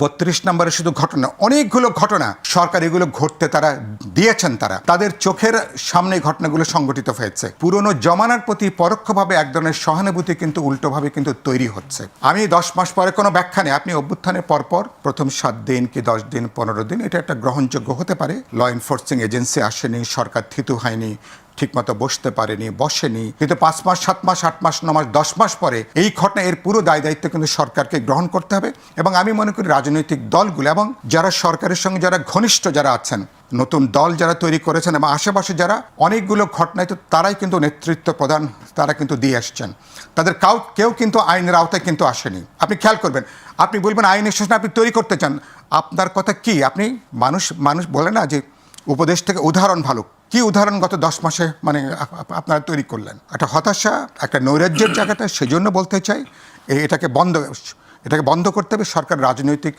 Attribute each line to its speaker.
Speaker 1: 32 নম্বরে শুধু ঘটনা, অনেকগুলো ঘটনা সরকার এগুলো ঘটতে তারা দিয়েছেন, তাদের চোখের সামনে ঘটনাগুলো সংঘটিত হয়েছে। পুরনো জমানার প্রতি পরোক্ষভাবে এক ধরনের সহানুভূতি কিন্তু উল্টোভাবে কিন্তু তৈরি হচ্ছে। আমি 10 মাস পরে কোনো ব্যাখ্যা নেই, আপনি অভ্যুত্থানের পরপর প্রথম 7 দিন কি 10 দিন 15 দিন এটা একটা গ্রহণযোগ্য হতে পারে। ল এনফোর্সিং এজেন্সি আসেনি, সরকার থিতু হয়নি, ঠিকমতো বসতে পারেনি, বসেনি, কিন্তু 5 মাস 7 মাস 8 মাস 9 মাস 10 মাস পরে এই ঘটনা, এর পুরো দায় দায়িত্ব কিন্তু সরকারকে গ্রহণ করতে হবে। এবং আমি মনে করি রাজনৈতিক দলগুলো এবং যারা সরকারের সঙ্গে যারা ঘনিষ্ঠ যারা আছেন, নতুন দল যারা তৈরি করেছেন এবং আশেপাশে যারা অনেকগুলো ঘটনায় তো তারাই কিন্তু নেতৃত্ব প্রদান তারা কিন্তু দিয়ে আসছেন। তাদের কেউ কিন্তু আইনের আওতায় কিন্তু আসেনি। আপনি খেয়াল করবেন, আপনি বলবেন আইনের শাসন আপনি তৈরি করতে চান, আপনার কথা কি? আপনি মানুষ বলে না যে উপদেশ থেকে উদাহরণ ভালো, কি উদাহরণ গত 10 মাসে মানে আপনারা তৈরি করলেন? একটা হতাশা, একটা নৈরাজ্যের জায়গাটা, সেজন্য বলতে চাই এটাকে বন্ধ করতে হবে। সরকার রাজনৈতিক